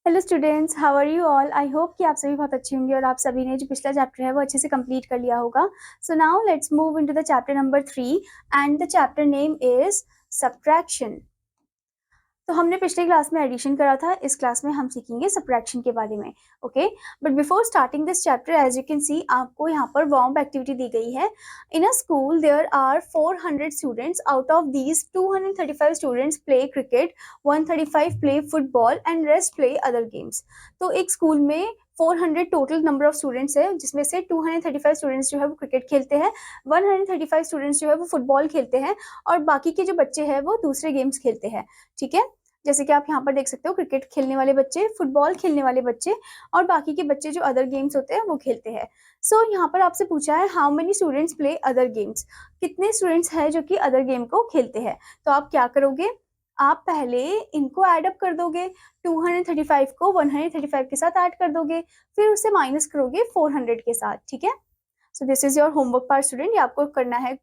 Hello students, how are you all. I hope कि आप सभी बहुत अच्छे होंगे और आप सभी ने जो पिछला चैप्टर है वो अच्छे से कंप्लीट कर लिया होगा। So now let's move into the chapter number 3 and the chapter name is subtraction. तो हमने पिछले क्लास में एडिशन करा था, इस क्लास में हम सीखेंगे सब्ट्रैक्शन के बारे में। Okay, but before starting this chapter as you can see आपको यहाँ पर वार्म अप एक्टिविटी दी गई है। In a school there are 400 students, out of these 235 students play cricket, 135 play football and rest play other games. तो एक school में 400 total number of students है, जिसमें से 235 स्टूडेंट्स जो है वो क्रिकेट खेलते हैं, 135 स्टूडेंट्स जो है वो फुटबॉल खेलते हैं और बाकी के जो बच्चे हैं वो दूसरे गेम्स खेलते हैं। ठीक है, जैसे कि आप यहाँ पर देख सकते हो, क्रिकेट खेलने वाले बच्चे, फुटबॉल खेलने वाले बच्चे और बाकी के बच्चे जो अदर गेम्स होते हैं वो खेलते हैं। सो यहाँ पर आपसे पूछा है how many students play other games, कितने स्टूडेंट्स हैं जो कि अदर गेम को खेलते हैं। तो आप क्या करोगे, आप पहले इनको ऐड अप कर दोगे, 235 को 135 के साथ ऐड कर दोगे, फिर उसे माइनस करोगे 400 के साथ। ठीक है, so this is your homework part student, ये आपको करना है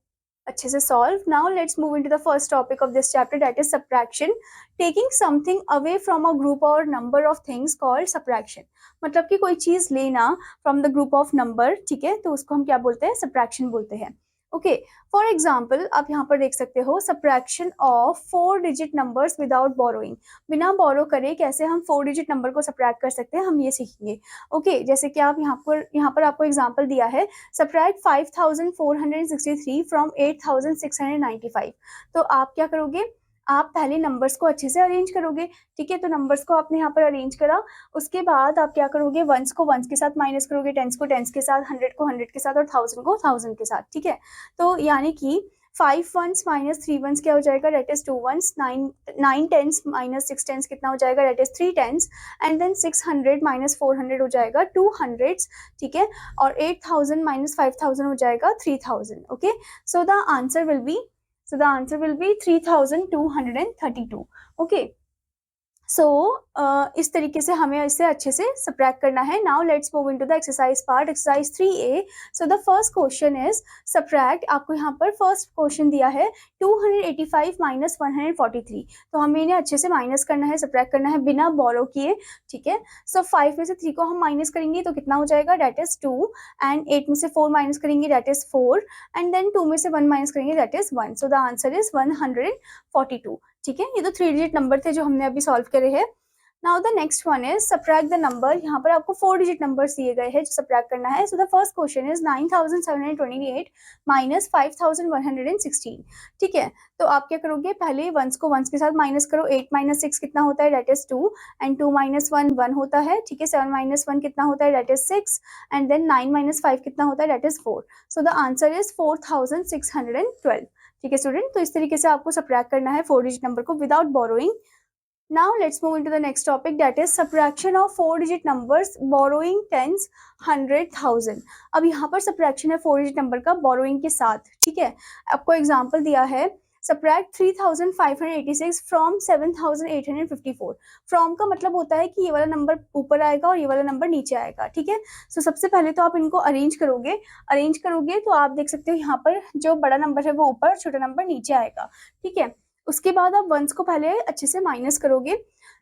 अच्छे से solve. Now let's move into the first topic of this chapter, that is subtraction. Taking something away from a group or number of things called subtraction. मतलब कि कोई चीज लेना from the group of number, ठीक है, तो उसको हम क्या बोलते हैं, सब्ट्रैक्शन बोलते हैं। ओके, फॉर एग्जाम्पल आप यहाँ पर देख सकते हो, subtraction of 4 digit numbers without borrowing. बिना बोरो करे कैसे हम 4 डिजिट नंबर को सब्ट्रैक्ट कर सकते हैं, हम ये सीखेंगे। ओके, जैसे कि आप यहाँ पर आपको एग्जाम्पल दिया है, सब्ट्रैक्ट 5463 फ्रॉम 8695। तो आप क्या करोगे, आप पहले नंबर्स को अच्छे से अरेंज करोगे। ठीक है, तो नंबर्स को आपने यहाँ पर अरेंज करा, उसके बाद आप क्या करोगे, वंस को वंस के साथ माइनस करोगे, टेंस को टेंस के साथ, 100 को 100 के साथ और 1000 को 1000 के साथ। ठीक है, तो यानी कि 5 वंस माइनस 3 वंस क्या हो जाएगा, that is 2 ones. 9 tens minus 6 tens कितना हो जाएगा, that is 3 tens. And then 600 minus 400 हो जाएगा 200। ठीक है, और 8000 माइनस 5000 हो जाएगा 3000। Okay, so the answer will be 3232। Okay, so इस तरीके से हमें इसे अच्छे से सब्ट्रैक्ट करना है। Now let's move into the exercise part, exercise 3A। So the first question is subtract. आपको यहाँ पर फर्स्ट क्वेश्चन दिया है 285 माइनस 143, तो हमें इन्हें अच्छे से माइनस करना है, सब्ट्रैक्ट करना है बिना बोरो किए। ठीक है, सो 5 में से 3 को हम माइनस करेंगे तो कितना हो जाएगा, डेट इज 2। एंड 8 में से 4 माइनस करेंगे, डेट इज 4। एंड देन 2 में से 1 माइनस करेंगे, that is 1। So the answer is 142। ठीक है, ये तो 3 डिजिट नंबर थे जो हमने अभी सॉल्व करे हैं। Now the next one is subtract the number. यहाँ पर आपको 4 डिजिट नंबर्स दिए गए हैं जो सब्ट्रैक्ट करना है। So the first question is 9728 minus 5116। ठीक है, तो आप क्या करोगे, पहले वंस को वंस के साथ माइनस करो। 8 माइनस 6 कितना होता है, डेट इज 2। एंड 2 माइनस 1 1 होता है। ठीक है, 7 माइनस 1 कितना होता है, that is 6। And then 9 minus 5 कितना होता है, that is 4। So the answer is 4612। ठीक है स्टूडेंट, तो इस तरीके से आपको सब्ट्रैक्ट करना है 4 डिजिट नंबर को without borrowing. Now let's move into the next topic, that is subtraction of 4 digit numbers borrowing tens 100,000। अब यहाँ पर सब्ट्रैक्शन है 4 डिजिट नंबर का बोरोइंग के साथ। ठीक है, आपको एग्जांपल दिया है, सब्ट्रैक्ट 3586 फ्रॉम 7854। फ्रॉम का मतलब होता है कि ये वाला नंबर ऊपर आएगा और ये वाला नंबर नीचे आएगा। ठीक है, सो सबसे पहले तो आप इनको अरेंज करोगे तो आप देख सकते हो यहाँ पर जो बड़ा नंबर है वो ऊपर, छोटा नंबर नीचे आएगा। ठीक है, उसके बाद आप वंस को पहले अच्छे से माइनस करोगे।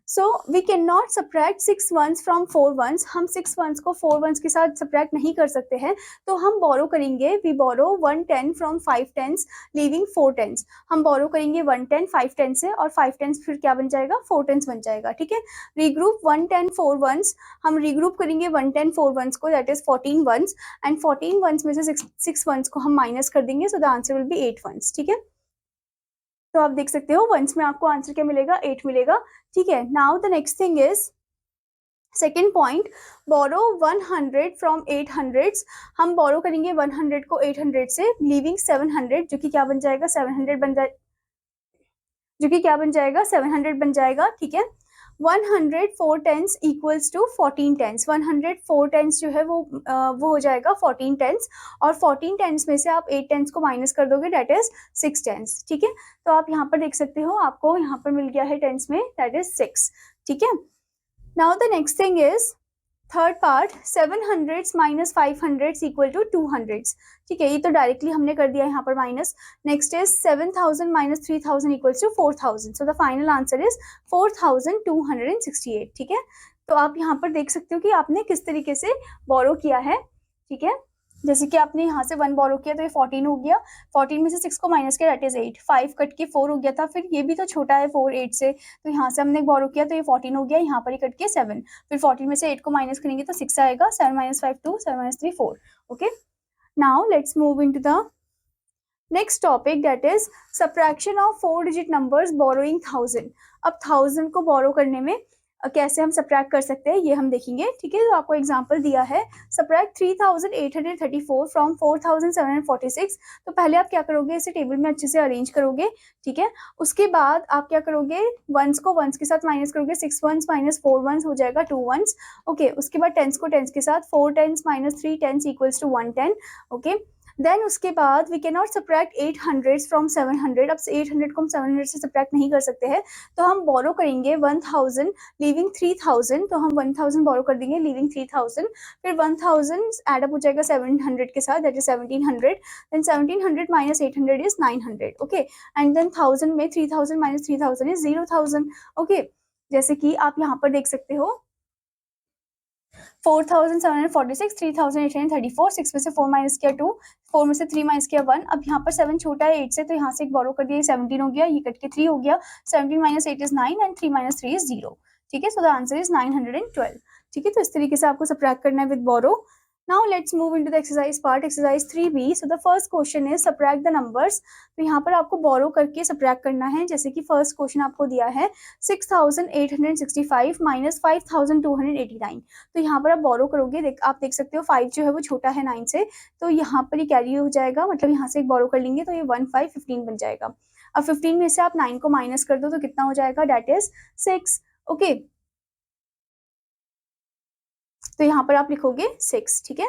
So we can not subtract 6 ones from 4 ones. हम 6 वंस को 4 वंस के साथ सब्ट्रैक्ट नहीं कर सकते हैं, तो हम बोरो करेंगे। We borrow 1 10 from 5 tens leaving 4 tens. हम बोरो करेंगे 1 10 5 टेंस से, और 5 टेंस फिर क्या बन जाएगा, 4 टेंस बन जाएगा। ठीक है, रीग्रुप 1 10 4 वंस, हम रीग्रुप करेंगे 1 10 4 वंस को, that is 14 ones. And 14 ones में से 6 वंस को हम माइनस कर देंगे, so the answer will be 8 ones. ठीक है, तो आप देख सकते हो वंस में आपको आंसर क्या मिलेगा, 8 मिलेगा। ठीक है, now the next thing is second point, borrow 100 from 800। हम बोरो करेंगे 100 को 800 से, लीविंग 700, जो कि क्या बन जाएगा, 700 बन जाएगा। ठीक है, 104 tens equals to 14 tens. 104 tens जो है वो हो जाएगा 14 टेंस, और 14 टेंस में से आप 8 टेंस को माइनस कर दोगे, डेट इज 6 टेंस। ठीक है, तो आप यहाँ पर देख सकते हो, आपको यहाँ पर मिल गया है टेंस में, दैट इज 6। ठीक है, now the next thing is third part, 700 minus 500 equal to 200। ठीक है, ये तो डायरेक्टली हमने कर दिया यहाँ पर minus. Next is 7000 minus 3000 equals to 4000। So the final answer is 4268। ठीक है, तो आप यहाँ पर देख सकते हो कि आपने किस तरीके से बोरो किया है, ठीक है। जैसे कि आपने यहाँ से 1 बोरो किया तो ये 14 हो गया, 14 में से 6 को माइनस किया दैट इज 8, 5 कट के 4 हो गया था, फिर ये भी तो छोटा है 4 8 से, तो यहाँ से हमने बोरो किया तो ये 14 हो गया, यहाँ पर ही कट के 7, फिर 14 में से 8 को माइनस करेंगे तो 6 आएगा, 7 minus 5 2, 7 minus 3 4। Okay, now let's move into the next topic that is subtraction of 4 digit numbers borrowing 1000। अब 1000 को बोरो करने में कैसे हम सब्ट्रैक्ट कर सकते हैं ये हम देखेंगे, ठीक है। तो आपको एग्जांपल दिया है सब्ट्रैक्ट 3834 फ्रॉम 4746। तो पहले आप क्या करोगे, इसे टेबल में अच्छे से अरेंज करोगे, ठीक है। उसके बाद आप क्या करोगे, वंस को वंस के साथ माइनस करोगे, 6 वंस माइनस 4 वंस हो जाएगा 2 वंस। ओके, उसके बाद टेंस को टेंस के साथ 4 tens minus 3 tens equals to 110। Okay, then उसके बाद we can not subtract 800 from 700। अब 800 को हम 700 से सब्ट्रैक्ट नहीं कर सकते हैं, तो हम बोरो करेंगे 1000 लीविंग 3000। तो हम 1000 बोरो कर देंगे लीविंग 3000, फिर 1000 एड अप हो जाएगा 700 के साथ that is 1700, then 1700 minus 800 is 900। Okay, and then 1000 में 3000 माइनस 3000 इज 0000। ओके, जैसे कि आप यहाँ पर देख सकते हो 4746, 3834, 6 में से 4 माइनस किया 2, 4 में से 3 माइनस किया 1। अब यहाँ पर 7 छोटा है 8 से, तो यहाँ से एक बोरो कर दिया, 17 हो गया, ये कट के 3 हो गया, 17 minus 8 is 9 and 3 minus 3 is 0, ठीक है। सो द आंसर इज 912, ठीक है। तो इस तरीके से आपको सब्ट्रैक्ट करना है with borrow. Now let's move into the exercise part, exercise 3b. So the first question is subtract the numbers. तो यहाँ पर आपको बोरो करके सब्ट्रैक्ट करना है, जैसे कि फर्स्ट क्वेश्चन आपको दिया है 6865 माइनस 5289। तो यहाँ पर आप बोरो करोगे, आप देख सकते हो 5 जो है वो छोटा है 9 से, तो यहाँ पर ही कैरी हो जाएगा, मतलब यहाँ से एक बोरो कर लेंगे तो ये 15 बन जाएगा। अब 15 में से आप 9 को माइनस कर दो तो कितना हो जाएगा, डेट इज 6। ओके, तो यहाँ पर आप लिखोगे 6, ठीक है।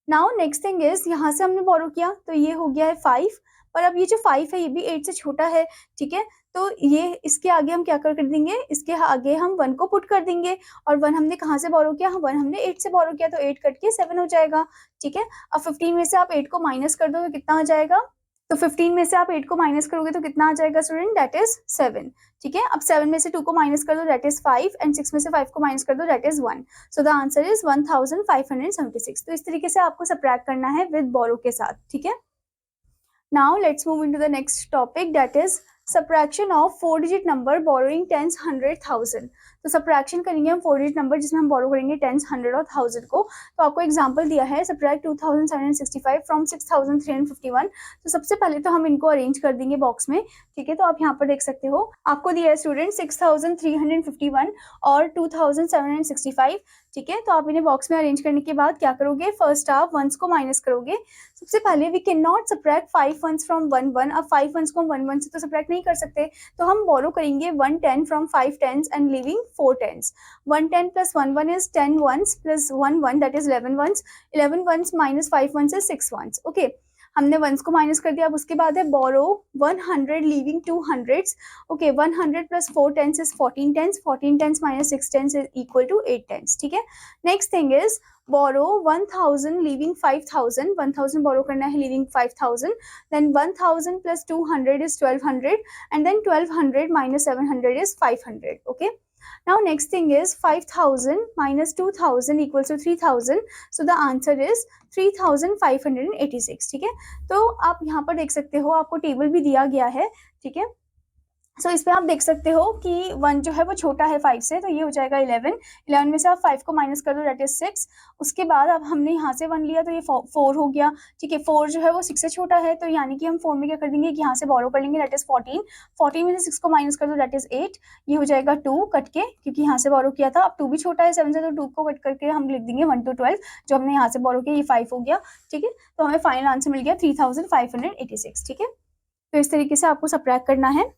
नाउ नेक्स्ट थिंग इज, यहाँ से हमने बोरो किया तो ये हो गया है 5, पर अब ये जो 5 है ये भी 8 से छोटा है, ठीक है। तो ये इसके आगे हम क्या कर देंगे, इसके आगे हम 1 को पुट कर देंगे, और 1 हमने कहाँ से बोरो किया, 1 हमने 8 से बोरो किया, तो 8 कट के 7 हो जाएगा, ठीक है। अब 15 में से आप 8 को माइनस कर दो तो कितना आ जाएगा, तो 15 में से आप 8 को माइनस करोगे तो कितना आ जाएगा स्टूडेंट, दैट इज 7, ठीक है। अब 7 में से 2 को माइनस कर दो दैट इज 5, एंड 6 में से 5 को माइनस कर दो that is 1। So the answer is 1576। तो इस तरीके से आपको सब्ट्रैक्ट करना है विद बोरो के साथ, ठीक है। Now let's move into the next topic that is subtraction of 4 digit number borrowing tens 100 1000। तो सब्ट्रैक्शन करेंगे हम 4 डिजिट नंबर जिसमें हम बोरो करेंगे टेंस 100 और 1000 को। तो आपको एग्जांपल दिया है सब्ट्रैक्ट 2765 फ्रॉम 6351। तो सबसे पहले तो हम इनको अरेंज कर देंगे बॉक्स में, ठीक है। तो आप यहाँ पर देख सकते हो आपको दिया है स्टूडेंट 6351 और 2765, ठीक है। तो आप इन्हें बॉक्स में अरेंज करने के बाद क्या करोगे, फर्स्ट आप वंस को माइनस करोगे। सबसे पहले we can not subtract 5 ones from 1 1। अब 5 वंस को हम 1 1 से तो सब्ट्रैक्ट नहीं कर सकते, तो हम बोरो करेंगे 1 10 from 5 tens and living 4 tens. 1 10 plus 1 1 is 10 ones plus 1 1 that is 11 ones, 11 ones minus 5 ones is 6 ones. Okay, हमने वंस को माइनस कर दिया। अब उसके बाद है borrow 100 leaving 2 hundreds. Okay, 100 plus 4 tens is 14 tens, 14 tens minus 6 tens is equal to 8 tens, ठीक है। Next thing is borrow 1000 leaving 5000, 1000 borrow करना है leaving 5000, then 1000 plus 200 is 1200, and then 1200 minus 700 is 500। Okay, now next thing is 5000 minus 2000 equals to 3000, so the answer is 3586, ठीक है। तो आप यहाँ पर देख सकते हो आपको टेबल भी दिया गया है, ठीक है। सो इस पे आप देख सकते हो कि 1 जो है वो छोटा है 5 से, तो ये हो जाएगा 11, 11 में से आप 5 को माइनस कर दो दैट इज 6। उसके बाद अब हमने यहाँ से 1 लिया तो ये 4 हो गया, ठीक है। 4 जो है वो 6 से छोटा है, तो यानी कि हम 4 में क्या कर देंगे कि यहाँ से बोरो कर लेंगे दैट इज 14, 14 में से 6 को माइनस कर दो दैट इज 8, ये हो जाएगा 2 कट के, क्योंकि यहाँ से बोरो किया था। अब 2 भी छोटा है 7 से, तो 2 को कट करके हम लिख देंगे 1 to 12, जो हमने यहाँ से बोरो किया ये 5 हो गया, ठीक है। तो हमें फाइनल आंसर मिल गया 3586, ठीक है। तो इस तरीके से आपको सब्ट्रैक्ट करना है।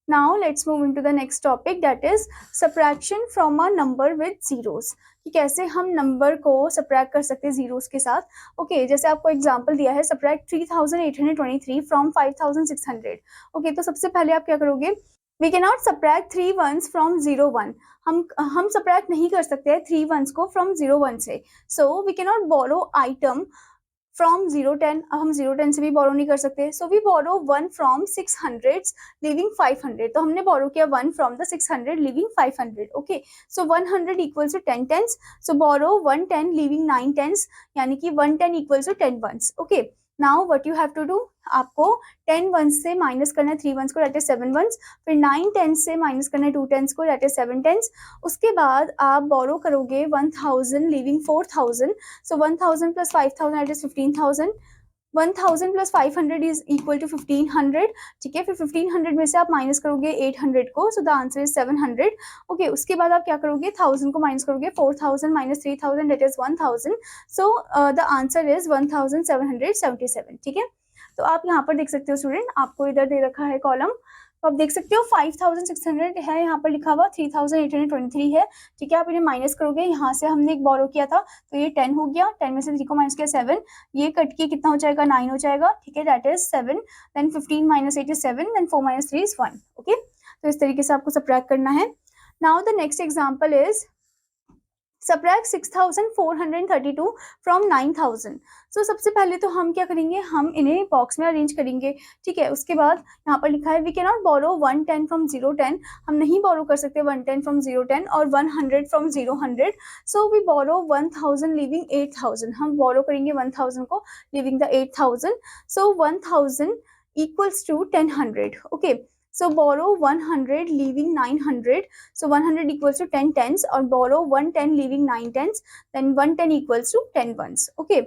Now let's move into the next topic that is subtraction from a number with zeros, कि कैसे हम नंबर को सब्ट्रैक्ट कर सकते हैं जीरोस के साथ। ओके, जैसे आपको एग्जांपल दिया है सब्ट्रैक्ट 3823 फ्रॉम 5600। ओके, तो सबसे पहले आप क्या करोगे, we can not subtract 3 ones from 0 1। हम सब्ट्रैक्ट नहीं कर सकते हैं 3 वंस को फ्रॉम 0 1 से। So we can not borrow item from 010, अब हम 010 से भी बोरो नहीं कर सकते, so we borrow 1 from 600 living 500, तो हमने बोरो किया 1 from the 600 living 500, okay, so 100 equals to 10 tens, so borrow 110 living 9 tens, यानी कि 110 equals to 10 ones, okay. Now what you have to do, आपको 10 वंस से माइनस करना है 3 वंस को, दैट इज 7 वंस, फिर 9 टेंस से माइनस करना है 2 टेंस को, दैट इज 7 टेंस, उसके बाद आप बोरो करोगे 1000 living 4000, so 1000 plus 5000 that is 15000, 1000 plus 500 is equal to 1500, ठीक है, फिर 1500 में से आप माइनस करोगे 800 को, so the answer is 700, okay, उसके बाद आप क्या करोगे, 1000 को माइनस करोगे, 4000 minus 3000 that is 1000, so the answer is 1777, ठीक है। तो आप यहाँ पर देख सकते हो स्टूडेंट, आपको इधर दे रखा है कॉलम, तो आप देख सकते हो 5600 है, यहाँ पर लिखा हुआ 3823 है, ठीक है, आप इन्हें माइनस करोगे, यहाँ से हमने एक बोरो किया था तो ये 10 हो गया, 10 में से 3 को माइनस किया 7, ये कट के कितना हो जाएगा 9 हो जाएगा, ठीक है, that is 7, then 15 minus 8 is 7, then 4 minus 3 is 1, okay, तो इस तरीके से आपको सब्ट्रैक्ट करना है। Now the next example is subtract 6432 from 9000, so सबसे पहले तो हम क्या करेंगे, हम इन्हें बॉक्स में अरेंज करेंगे, ठीक है, उसके बाद यहाँ पर लिखा है we can not borrow 110 from 010, हम नहीं बोरो कर सकते 110 फ्रॉम 010 और 100 from 000, so we borrow 1000 living 8000, हम बोरो करेंगे 1000 को living the 8000, so 1000 equals to 1000, okay, so borrow 100 leaving 900, so 100 equals to 10 tens, or borrow 110 leaving 9 tens, then 110 equals to 10 ones, okay.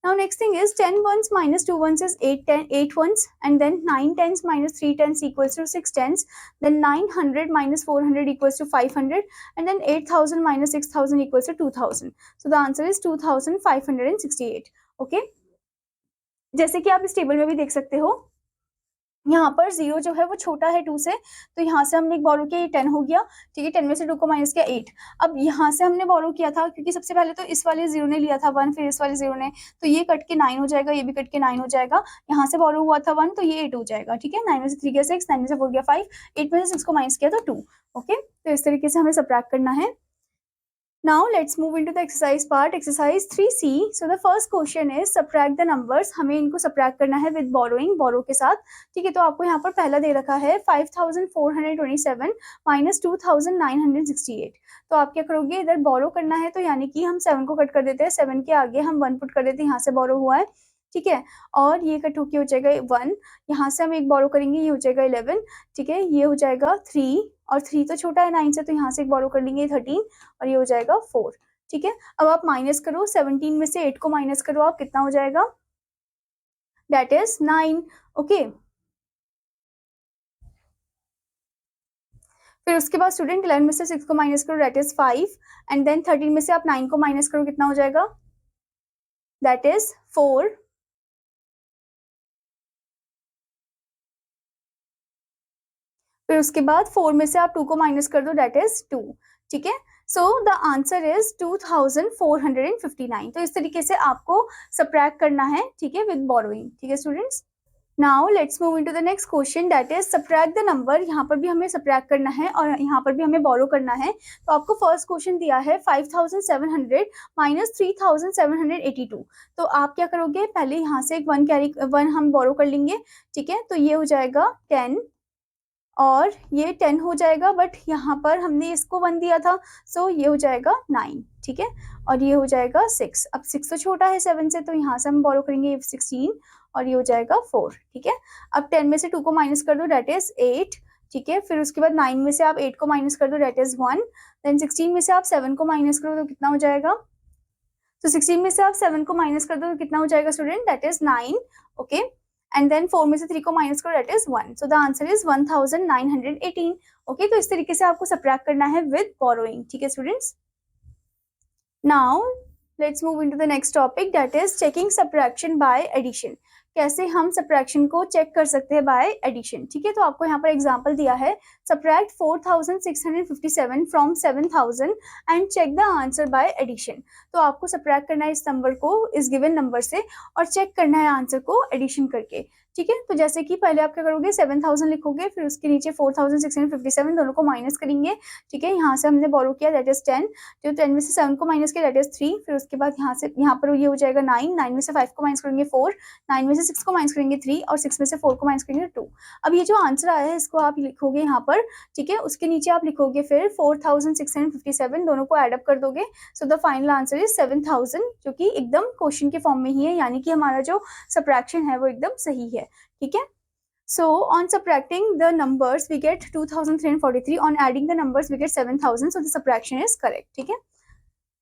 Now next thing is 10 ones minus 2 ones is 8 ones, and then 9 tens minus 3 tens equals to 6 tens, then 900 minus 400 equals to 500, and then 8000 minus 6000 equals to 2000, so the answer is 2568, okay। जैसे कि आप इस table में भी देख सकते हो, यहाँ पर 0 जो है वो छोटा है 2 से, तो यहाँ से हमने एक बोरो किया, ये 10 हो गया, ठीक है, 10 में से 2 को माइनस किया 8, अब यहाँ से हमने बोरो किया था क्योंकि सबसे पहले तो इस वाले 0 ने लिया था 1, फिर इस वाले 0 ने, तो ये कट के 9 हो जाएगा, ये भी कट के 9 हो जाएगा, यहाँ से बोरो हुआ था 1 तो ये 8 हो जाएगा, ठीक है, 9 में से 3 गया 6, 9 में से 4 गया 5, 8 में से 6 को माइनस किया तो 2, ओके, तो इस तरीके से हमें सब्ट्रैक्ट करना है। Now let's move into the exercise part, exercise 3C. So the first question is subtract the numbers. हमें इनको subtract करना है with borrowing, borrow के साथ, ठीक है, तो आपको यहाँ पर पहला दे रखा है 5427 minus 2968, तो आप क्या करोगे, इधर borrow करना है, तो यानी कि हम 7 को कट कर देते हैं, 7 के आगे हम 1 पुट कर देते हैं, यहाँ से borrow हुआ है, ठीक है, और ये कट होके हो जाएगा 1, यहाँ से हम एक बोरो करेंगे, ये हो जाएगा 11, ठीक है, ये हो जाएगा 3, और 3 तो छोटा है 9 से, तो यहाँ से एक बोरो कर लेंगे 13, और ये हो जाएगा 4, ठीक है। अब आप माइनस करो, 17 में से 8 को माइनस करो, आप कितना हो जाएगा, दैट इज 9, ओके। फिर उसके बाद स्टूडेंट 11 में से 6 को माइनस करो, दैट इज 5, एंड देन 13 में से आप 9 को माइनस करो, कितना हो जाएगा, दैट इज 4, फिर उसके बाद 4 में से आप 2 को माइनस कर दो, दैट इज 2, ठीक है, सो द आंसर इज 2459, तो इस तरीके से आपको सब्ट्रैक्ट करना है, ठीक है, विद बोरोइंग, ठीक है students. Now let's move into the next question, that is subtract the number, यहाँ पर भी हमें सब्ट्रैक्ट करना है और यहाँ पर भी हमें बोरो करना है, तो आपको फर्स्ट क्वेश्चन दिया है 5700 माइनस 3782, तो आप क्या करोगे, पहले यहाँ से एक 1 हम बोरो कर लेंगे, ठीक है, तो ये हो जाएगा 10, और ये 10 हो जाएगा, बट यहाँ पर हमने इसको 1 दिया था, सो ये हो जाएगा 9, ठीक है, और ये हो जाएगा 6, अब 6 तो छोटा है 7 से, तो यहाँ से हम बोरो करेंगे 16, और ये हो जाएगा 4, ठीक है, अब 10 में से 2 को माइनस कर दो, दैट इज 8, ठीक है, फिर उसके बाद 9 में से आप 8 को माइनस कर दो, दैट इज 1, देन 16 में से आप 7 को माइनस करो तो कितना हो जाएगा, तो 16 में से आप 7 को माइनस कर दो तो कितना हो जाएगा student, that is 9, okay, and then 4 में से 3 को माइनस करो, that is 1, so the answer is 1918, okay, तो इस तरीके से आपको सब्ट्रैक्ट करना है विद बोरोइंग, ठीक है students. Now let's move into the next topic, that is checking subtraction by addition, कैसे हम सब्ट्रैक्शन को चेक कर सकते हैं बाय एडिशन, ठीक है, तो आपको यहाँ पर एग्जांपल दिया है, subtract 4657 from 7000 and check the answer by addition, तो आपको सब्ट्रैक्ट करना है इस नंबर को इस गिवन नंबर से और चेक करना है आंसर को एडिशन करके, ठीक है। तो जैसे कि पहले आप क्या करोगे 7000 लिखोगे, फिर उसके नीचे 4657 दोनों को माइनस करेंगे। ठीक है, यहाँ से हमने बोरो किया दैट इज 10, जो 10 में से 7 को माइनस किया दैट इज 3, फिर उसके बाद यहाँ से यहाँ पर ये हो जाएगा 9, 9 में से 5 को माइनस करेंगे 4, 9 में से 6 को माइनस करेंगे 3 और 6 में से 4 को माइनस करेंगे 2। अब ये जो आंसर आया है इसको आप लिखोगे यहाँ पर। ठीक है, उसके नीचे आप लिखोगे फिर 4657 दोनों को एडअप कर दोगे। सो द फाइनल आंसर इज 7000, जो कि एकदम क्वेश्चन के फॉर्म में ही है, यानी कि हमारा जो सब्ट्रैक्शन है वो एकदम सही है। ठीक है, so on subtracting the numbers we get 2343, on adding the numbers we get 7000, so the subtraction is correct. ठीक है,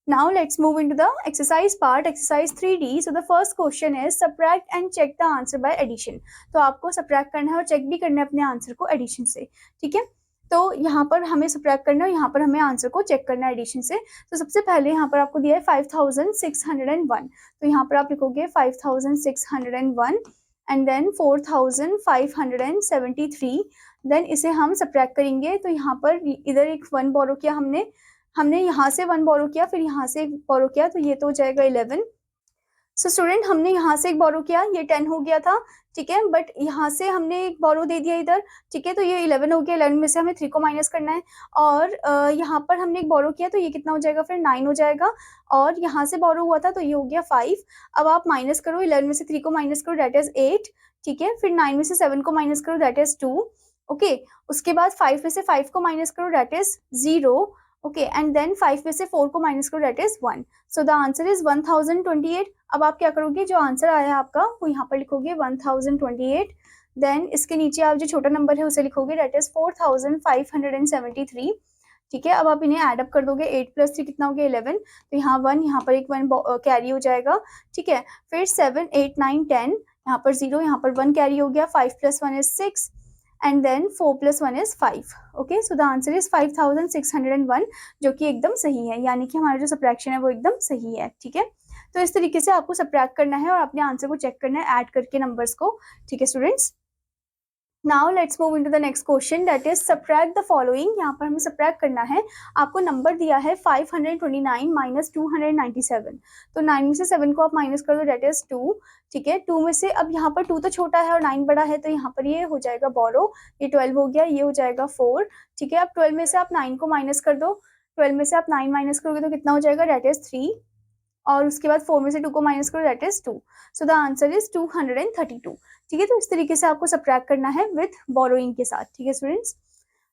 now let's move into the exercise part, exercise 3D. so the first question is subtract and check the answer by addition. तो आपको subtract करना है और check भी करना है अपने आंसर को addition से। ठीक है, तो यहाँ पर हमें subtract करना है, यहाँ पर हमें आंसर को चेक करना है एडिशन से। तो सबसे पहले यहाँ पर आपको दिया है 5601, तो यहाँ पर आप लिखोगे 5601 एंड देन 4573, देन इसे हम सब्ट्रैक्ट करेंगे। तो यहाँ पर इधर एक 1 बोरो किया हमने यहाँ से 1 बोरो किया, फिर यहाँ से 1 बोरो किया, तो ये तो हो जाएगा 11। सो स्टूडेंट हमने यहाँ से एक बोरो किया, ये 10 हो गया था। ठीक है, बट यहाँ से हमने एक बोरो दे दिया इधर। ठीक है, तो ये 11 हो गया, 11 में से हमें 3 को माइनस करना है, और यहाँ पर हमने एक बोरो किया, तो ये कितना हो जाएगा फिर 9 हो जाएगा, और यहाँ से बोरो हुआ था तो ये हो गया 5। अब आप माइनस करो, 11 में से 3 को माइनस करो दैट इज 8। ठीक है, फिर 9 में से 7 को माइनस करो दैट इज 2। ओके, उसके बाद 5 में से 5 को माइनस करो that is 0। Okay, and then 5 में से 4 को माइनस करो that is 1। So the answer is 1028। अब आप क्या करोगे, जो आंसर आया है आपका वो यहाँ पर लिखोगे 1028, देन इसके नीचे आप जो छोटा नंबर है उसे लिखोगे दैट इज 4573। ठीक है, अब आप इन्हें एडअप कर दोगे, 8 + 3 कितना हो गया 11, तो यहाँ 1, यहाँ पर एक 1 कैरी हो जाएगा। ठीक है, फिर 7 8 9 10, यहाँ पर 0, यहाँ पर 1 कैरी हो गया, 5 + 1 is 6 and then 4 + 1 is 5। Okay, so the answer is 5601, जो कि एकदम सही है, यानी कि हमारा जो सब्ट्रैक्शन है वो एकदम सही है। ठीक है, तो इस तरीके से आपको सब्ट्रैक्ट करना है और अपने आंसर को चेक करना है ऐड करके नंबर्स को। ठीक है students, now let's move into the next question that is subtract the following. यहाँ पर हमें सब्ट्रैक्ट करना है, आपको नंबर दिया है 529 - 297, तो 9 में से 7 को आप माइनस कर दो दैट इज 2। ठीक है, 2 में से अब यहाँ पर 2 तो छोटा है और 9 बड़ा है, तो यहाँ पर ये हो जाएगा बोरो, ये 12 हो गया, ये हो जाएगा 4। ठीक है, अब 12 में से आप 9 को माइनस कर दो, 12 में से आप 9 माइनस करोगे तो कितना हो जाएगा दैट इज 3, और उसके बाद 4 में से 2 को माइनस करो that is 2। So the answer is 232। ठीक है, तो इस तरीके से आपको सब्ट्रैक्ट करना है विद बोरोइंग के साथ। ठीक है students,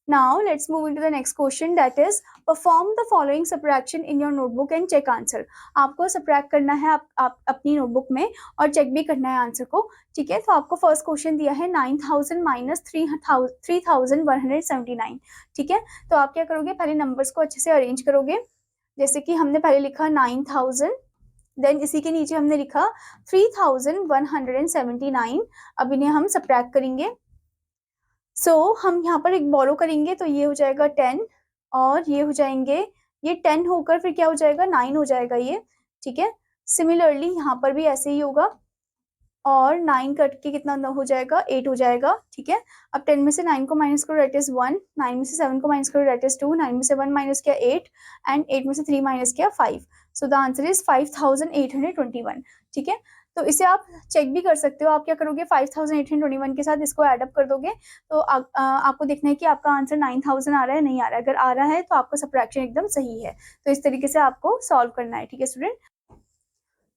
now let's move into the next question that is perform the following subtraction in your notebook and check answer. आपको सब्ट्रैक्ट करना है आप अपनी नोटबुक में और चेक भी करना है आंसर को। ठीक है, तो आपको फर्स्ट क्वेश्चन दिया है 9000 - 3179। ठीक है, तो आप क्या करोगे, पहले नंबर्स को अच्छे से अरेंज करोगे, जैसे कि हमने पहले लिखा 9000, देन इसी के नीचे हमने लिखा 3179। अब इन्हें हम सब्ट्रैक्ट करेंगे। सो हम यहाँ पर एक बोरो करेंगे, तो ये हो जाएगा 10, और ये हो जाएंगे, ये 10 होकर फिर क्या हो जाएगा 9 हो जाएगा ये। ठीक है, सिमिलरली यहाँ पर भी ऐसे ही होगा, और 9 कट के कितना हो जाएगा 8 हो जाएगा। ठीक है, अब 10 में से 9 को माइनस करो दैट इज 1, 9 में से 7 को माइनस करो दैट इज 2, 9 में से 1 माइनस किया 8, एंड 8 में से 3 माइनस किया 5। सो द आंसर इज 5821। ठीक है, तो इसे आप चेक भी कर सकते हो, आप क्या करोगे 5821 के साथ इसको एडअप कर दोगे, तो आपको देखना है कि आपका आंसर 9000 आ रहा है नहीं आ रहा है। अगर आ रहा है तो आपका सब्ट्रैक्शन एकदम सही है, तो इस तरीके से आपको सॉल्व करना है। ठीक है student,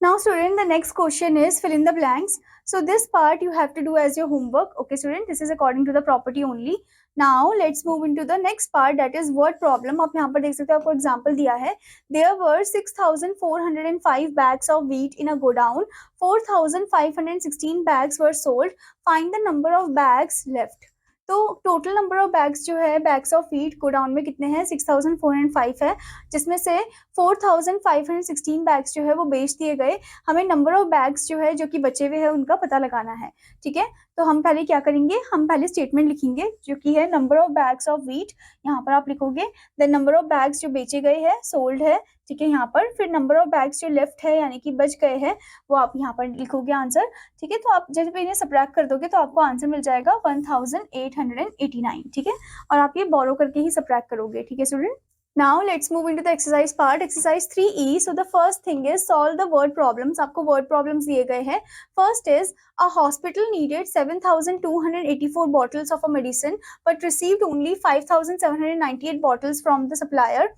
now student the next question is fill in the blanks. So this part you have to do as your homework. Okay student, this is according to the property only. Now let's move into the next part, that is word problem. आप यहाँ पर देख सकते हो, आपको example दिया है, there were 6405 bags of wheat in a godown, 4516 bags were sold, find the number of bags left. तो टोटल नंबर ऑफ बैग्स जो है, बैग्स ऑफ व्हीट गोडाउन में कितने हैं 6405 है, जिसमें से 4516 बैग्स जो है वो बेच दिए गए। हमें नंबर ऑफ बैग्स जो है जो कि बचे हुए हैं उनका पता लगाना है। ठीक है, तो हम पहले क्या करेंगे, हम पहले स्टेटमेंट लिखेंगे जो कि है number of bags of wheat, यहाँ पर आप लिखोगे द नंबर ऑफ बैग्स जो बेचे गए हैं सोल्ड है। ठीक है, यहाँ पर फिर नंबर ऑफ बैग्स जो लेफ्ट है यानी कि बच गए हैं वो आप यहाँ पर लिखोगे आंसर। ठीक है, तो आप जब इन्हें सब्ट्रैक्ट कर दोगे तो आपको आंसर मिल जाएगा 1889। ठीक है, और आप ये बोरो करके ही सब्ट्रैक्ट करोगे। ठीक है student, Now let's move into the exercise part. Exercise 3E. So the first thing is solve the word problems. आपको word problems दिए गए हैं. First is a hospital needed 7,284 bottles of a medicine but received only 5,798 bottles from the supplier.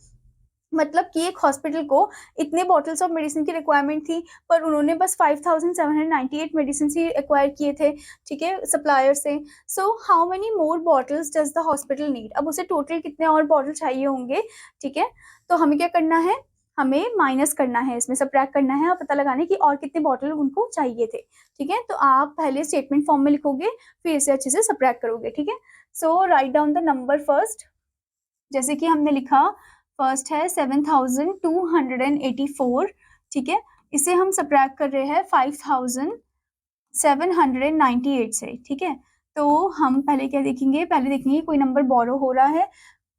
मतलब कि एक hospital को इतने bottles of medicine की रिक्वायरमेंट थी पर उन्होंने बस 5,798 मेडिसिन ही एक्वायर किए थे, ठीक है, सप्लायर से. So how many more bottles does the hospital need. अब उसे टोटल कितने और बॉटल चाहिए होंगे, ठीक है. तो हमें क्या करना है, हमें माइनस करना है, इसमें सबट्रैक्ट करना है और पता लगाने की और कितने बॉटल उनको चाहिए थे, ठीक है. तो आप पहले स्टेटमेंट फॉर्म में लिखोगे फिर इसे अच्छे से सबट्रैक्ट करोगे, ठीक है. So write down the number first. जैसे कि हमने लिखा फर्स्ट है 7,284, ठीक है. इसे हम सबट्रैक्ट कर रहे हैं 5,798 से, ठीक है. तो हम पहले क्या देखेंगे, पहले देखेंगे कोई नंबर बोरो हो रहा है.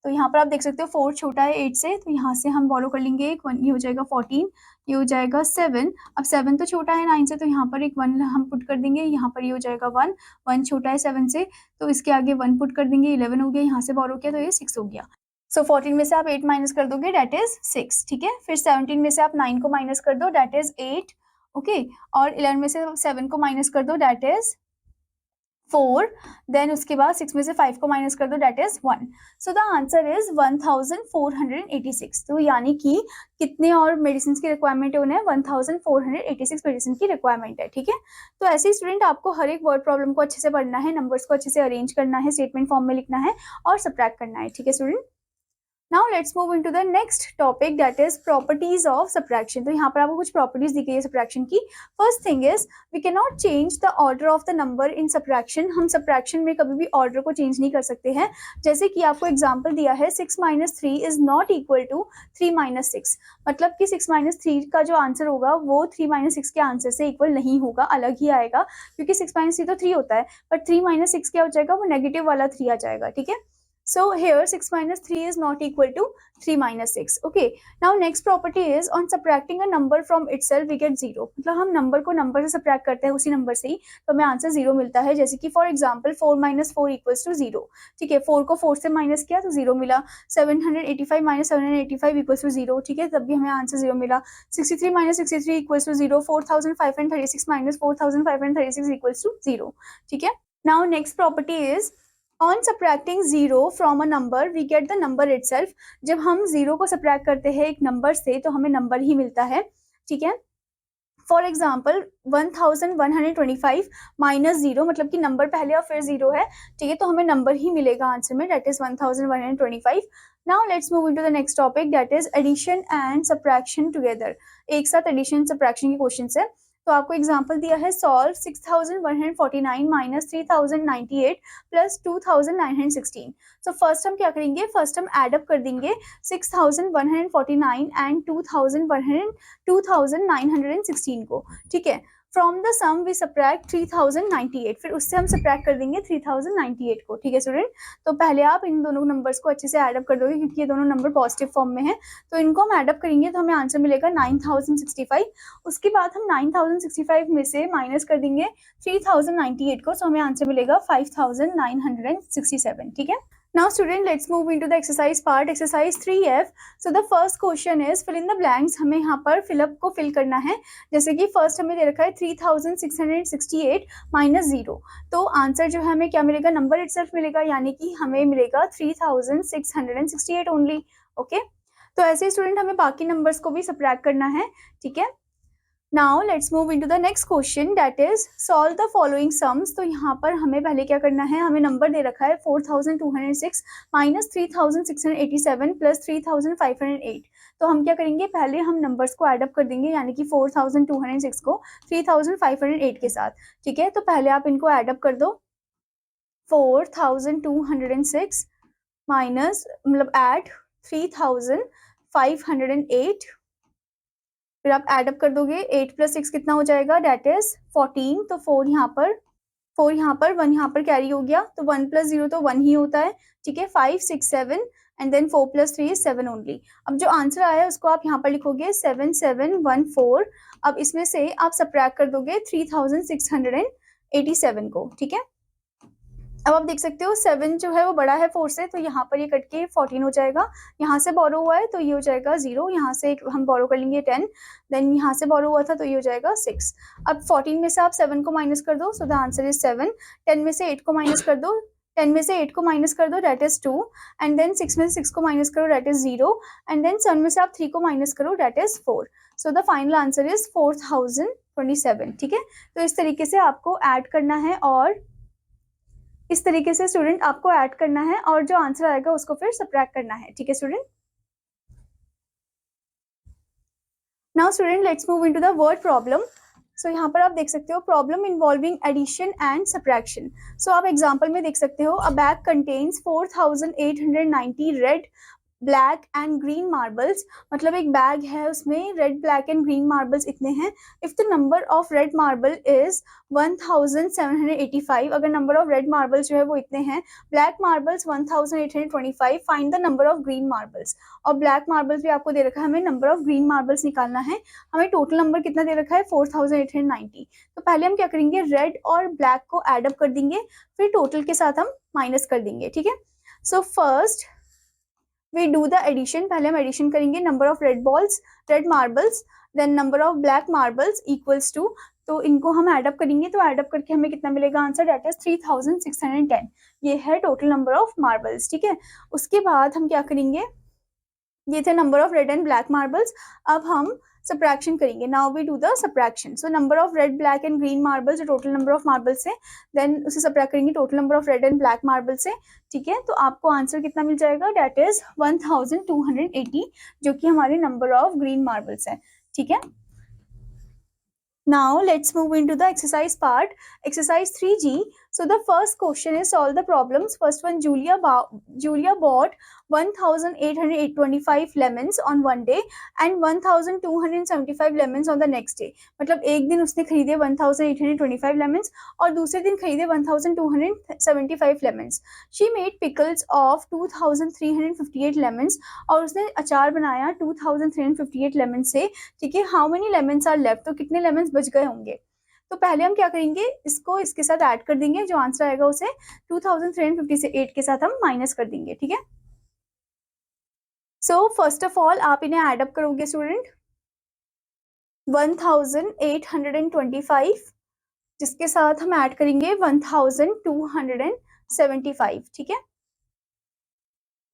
तो यहाँ पर आप देख सकते हो 4 छोटा है 8 से, तो यहाँ से हम बोरो कर लेंगे एक 1, ये हो जाएगा 14, ये हो जाएगा 7. अब 7 तो छोटा है 9 से, तो यहाँ पर एक 1 हम पुट कर देंगे. यहाँ पर ये हो जाएगा 1, 1 छोटा है 7 से, तो इसके आगे 1 पुट कर देंगे. 11 हो गया, यहाँ से बोरो किया तो ये 6 हो गया. सो 14 में से आप 8 माइनस कर दोगे, डेट इज 6, ठीक है. फिर 17 में से आप 9 को माइनस कर दो, डेट इज 8, ओके. और 11 में से 7 को माइनस कर दो, डेट इज 4. देन उसके बाद 6 में से 5 को माइनस कर दो, that is 1. So the answer is 1486. तो यानी कि कितने और मेडिसिन की रिक्वायरमेंट है, उन्हें 1486 मेडिसिन की रिक्वायरमेंट है, ठीक है. तो ऐसे ही स्टूडेंट आपको हर एक वर्ड प्रॉब्लम को अच्छे से पढ़ना है, नंबर्स को अच्छे से अरेंज करना है, स्टेटमेंट फॉर्म में लिखना है और सबट्रैक्ट करना है, ठीक है student. Now let's move into the next topic, that is properties of subtraction. तो यहाँ पर आपको कुछ properties दी गई है subtraction की. First thing is we cannot change the order of the number in subtraction. हम subtraction में कभी भी order को change नहीं कर सकते हैं. जैसे कि आपको example दिया है 6 minus 3 is not equal to 3 minus 6. मतलब कि 6 minus 3 का जो आंसर होगा वो 3 minus 6 के आंसर से इक्वल नहीं होगा, अलग ही आएगा, क्योंकि 6 minus 3 तो 3 होता है, पर 3 minus 6 क्या हो जाएगा, वो नेगेटिव वाला 3 आ जाएगा, ठीक है. So here 6 minus 3 is not equal to 3 minus 6. Okay. Now next property is on subtracting a number from itself we get 0. मतलब हम नंबर को नंबर से सबट्रैक्ट करते हैं उसी नंबर से ही, तो हमें आंसर 0 मिलता है. जैसे कि for example 4 minus 4 equals to 0, ठीक है. 4 को 4 से माइनस किया तो 0 मिला. 785 minus 785 equals to 0, ठीक है, तब भी हमें आंसर 0 मिला. 63 minus 63 equals to 0. 4536 minus 4536 equals to 0, ठीक है. Now next property is on subtracting 0 from a number we get the number itself. जब हम 0 को subtract करते हैं एक नंबर से तो हमें नंबर ही मिलता है, ठीक है. फॉर एग्जाम्पल 1125 माइनस 0, मतलब कि नंबर पहले और फिर 0 है, ठीक है, तो हमें नंबर ही मिलेगा आंसर में, that is 1125. Now let's move into the next topic, that is addition and subtraction together. एक साथ एडिशन सबट्रैक्शन के क्वेश्चन है. तो आपको एग्जांपल दिया है सॉल्व 6149 माइनस 3098 प्लस 2916. तो फर्स्ट हम क्या करेंगे, फर्स्ट हम एड अप कर देंगे 6149 एंड 2916 को, ठीक है. From the sum we subtract 3098, फिर उससे हम सबट्रैक्ट कर देंगे 3098 को, ठीक है स्टूडेंट. तो पहले आप इन दोनों नंबर्स को अच्छे से एड अप कर दोगे क्योंकि ये दोनों नंबर पॉजिटिव फॉर्म में है, तो इनको हम एड अप करेंगे तो हमें आंसर मिलेगा 9065. उसके बाद हम 9065 में से माइनस कर देंगे 3098 को, तो हमें आंसर मिलेगा 5967, ठीक है. Now student, let's move into the exercise part, exercise 3F. So the first question is fill in the blanks. हमें यहाँ पर fill-up को fill करना है. जैसे कि first हमें दे रखा है 3668 minus 0. तो आंसर जो है हमें क्या मिलेगा, नंबर itself मिलेगा, यानी कि हमें मिलेगा 3668 only. ओके, तो ऐसे स्टूडेंट हमें बाकी नंबर्स को भी सबट्रैक्ट करना है, ठीक है. Now let's move into the next question, that is solve the following sums. तो यहाँ पर हमें पहले क्या करना है, हमें नंबर दे रखा है 4206 माइनस 3687 प्लस 3508. तो हम क्या करेंगे, पहले हम नंबर्स को एड अप कर देंगे, यानी कि 4206 को 3508 के साथ, ठीक है. तो पहले आप इनको एड अप कर दो, 4206 माइनस मतलब एड 3508, फिर आप एड अप कर दोगे 8 प्लस 6 कितना हो जाएगा, डेट इज 14. तो 4 यहाँ पर 1 यहाँ पर कैरी हो गया, तो 1 प्लस 0 तो 1 ही होता है, ठीक है. 5 6 7 एंड देन 4 प्लस 3 इज 7 ओनली. अब जो आंसर आया है उसको आप यहाँ पर लिखोगे 7714. अब इसमें से आप सबट्रैक्ट कर दोगे 3687 को, ठीक है. अब आप देख सकते हो 7 जो है वो बड़ा है 4 से, तो यहाँ पर ये कट के 14 हो जाएगा। यहाँ से बोरो हुआ है तो ये हो जाएगा 0, यहाँ से हम बोरो कर लेंगे 10, देन यहाँ से बोरो हुआ था तो ये हो जाएगा 6। अब 14 में से आप 7 को माइनस कर दो, सो द आंसर इज 7। 10 में से 8 को माइनस कर दो, 10 में से 8 को माइनस कर दो, दैट इज 2, एंड देन 6 में से 6 को माइनस करो, दैट इज 0, एंड देन 7 में से आप 3 को माइनस करो, that is 4। So the final answer is 4027। ठीक है, तो इस तरीके से आपको ऐड करना है, और इस तरीके से स्टूडेंट आपको ऐड करना है, और जो आंसर आएगा उसको फिर सबट्रैक्ट करना है। ठीक है student. Now student let's move into the word problem. So यहाँ पर आप देख सकते हो problem involving addition and subtraction. So आप एग्जांपल में देख सकते हो a bag contains 4890 red black and green marbles, मतलब एक बैग है उसमें red black and green marbles इतने हैं। If the number of red marble is 1785, अगर नंबर ऑफ रेड मार्बल्स जो है वो इतने हैं, black marbles 1825, find the number of green marbles. और ब्लैक मार्बल्स भी आपको दे रखा है, हमें नंबर ऑफ ग्रीन मार्बल्स निकालना है। हमें टोटल नंबर कितना दे रखा है 4890। तो पहले हम क्या करेंगे, रेड और ब्लैक को एड अप कर देंगे, फिर टोटल के साथ हम माइनस कर देंगे। ठीक है, so first we do the addition. पहले हम एडिशन करेंगे, number of red marbles then number of black marbles equals to, तो इनको हम एड अप करेंगे, तो एड अप करके हमें कितना मिलेगा आंसर, दैट इज 3610। ये है टोटल नंबर ऑफ मार्बल्स। ठीक है, उसके बाद हम क्या करेंगे, ये थे number of red and black marbles. अब हम सब्ट्रैक्शन करेंगे। Now we do the subtraction. So number of red black and green marbles, जो टोटल नंबर ऑफ मार्बल्स है, देन उसे सब्ट्रैक्ट करेंगे total number of red and black marble से। ठीक है, तो आपको आंसर कितना मिल जाएगा, दैट इज 1280, जो कि हमारे नंबर ऑफ ग्रीन मार्बल्स है। ठीक है, now let's move into the exercise part, exercise 3G. So the first question is solve the problems. First one, Julia bought 1825 lemons on one day and 1275 lemons on the next day. मतलब एक दिन उसने खरीदे 1825 lemons और दूसरे दिन खरीदे 1275 lemons. She made pickles of 2358 lemons और उसने अचार बनाया 2358 lemons से। ठीक है, how many lemons are left, तो कितने लेमन्स बच गए होंगे। तो पहले हम क्या करेंगे, इसको इसके साथ ऐड कर देंगे, जो आंसर आएगा उसे 2358 के साथ हम माइनस कर देंगे। ठीक है, सो फर्स्ट ऑफ ऑल आप इन्हें ऐड अप करोगे स्टूडेंट, 1825 जिसके साथ हम ऐड करेंगे 1275। ठीक है,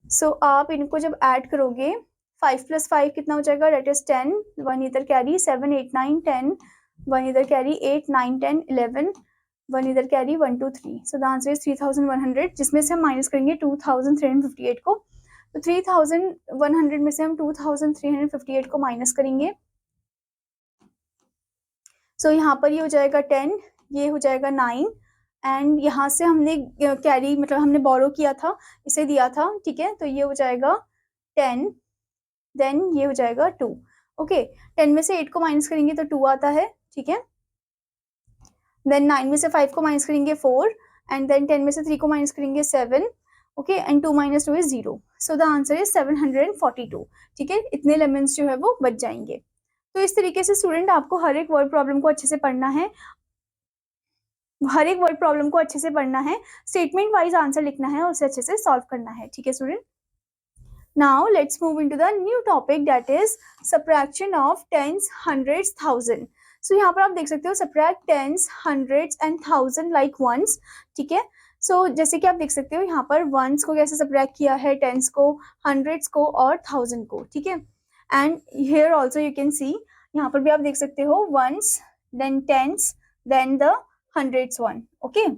सो आप इनको जब ऐड करोगे 5 + 5 कितना हो जाएगा, डेट इज 10, 1 इधर कैरी 7 8 9 10, 1 इधर कैरी 8 9 10 11, 1 इधर carry 1 2 3। So the answer is 3100, जिसमें से हम माइनस करेंगे 2358 को। तो 3100 में से हम 2358 को माइनस करेंगे। सो यहाँ पर ये हो जाएगा 10, ये हो जाएगा 9, एंड यहाँ से हमने कैरी मतलब हमने बोरो किया था, इसे दिया था। ठीक है, तो ये हो जाएगा 10, देन ये हो जाएगा 2। ओके, 10 में से 8 को माइनस करेंगे तो 2 आता है। ठीक है, देन 9 में से 5 को माइनस करेंगे 4, एंड देन 10 में से 3 को माइनस करेंगे 7। Okay, and 2 - 2 is 0। So the answer is 742। ठीक है, इतने लेमन्स जो है वो बच जाएंगे। तो इस तरीके से स्टूडेंट आपको हर एक वर्ड प्रॉब्लम को अच्छे से पढ़ना है, स्टेटमेंट वाइज आंसर लिखना है और उसे अच्छे से सॉल्व करना है। ठीक है student, now let's move into the new topic, that is subtraction of tens, hundreds, thousand. So यहाँ पर आप देख सकते हो subtract tens, hundreds and thousand like ones. ठीक है, so जैसे कि आप देख सकते हो यहाँ पर ones को कैसे subtract किया है, tens को, hundreds को और thousand को। ठीक है, and here also you can see, यहाँ पर भी आप देख सकते हो ones, then tens, then the hundreds one. Okay,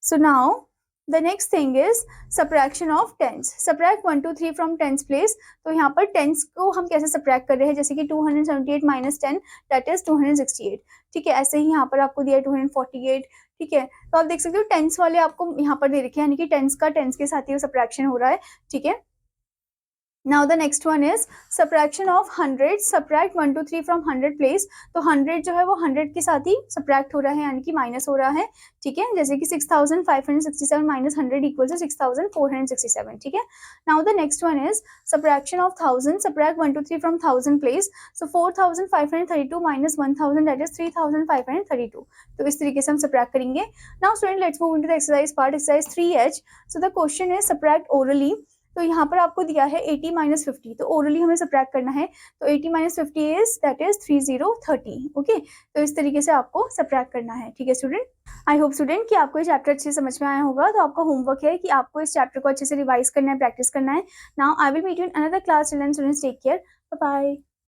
so now the next thing is subtraction of tens. Subtract 1 2 3 from tens place. तो यहाँ पर tens को हम कैसे subtract कर रहे हैं, जैसे कि 278 minus 10 that is 268. ठीक है, ऐसे ही यहाँ पर आपको दिया है 248. ठीक है, तो आप देख सकते हो tens वाले आपको यहाँ पर दे रखे हैं, यानी कि tens का tens के साथ ही subtraction हो रहा है। ठीक है, Now the next one is subtraction of 100, subtract 1 to 3 from 100 place. तो 100 जो है वो 100 के साथ ही subtract हो रहा है, यानी कि माइनस हो रहा है, ठीक है, जैसे कि 6567 माइनस 100 इक्वल टू 6467, ठीक है. Now the next one is subtraction of 1000, subtract 1 to 3 from 1000 place. So 4532 minus 1000, that is 3532. तो इस तरीके से हम subtract करेंगे. Now student, let's move into the exercise part, exercise 3H. So the question is subtract orally. तो यहाँ पर आपको दिया है 80 माइनस 50, तो ओरली हमें सब्ट्रैक्ट करना है. तो 80 minus 50 is that is 3030. Okay, तो इस तरीके से आपको सब्ट्रैक्ट करना है, ठीक है स्टूडेंट. आई होप स्टूडेंट कि आपको ये चैप्टर अच्छे से समझ में आया होगा. तो आपका होमवर्क है कि आपको इस चैप्टर को अच्छे से रिवाइज करना है, प्रैक्टिस करना है. Now I will meet you in another class. Till then students take care, bye bye.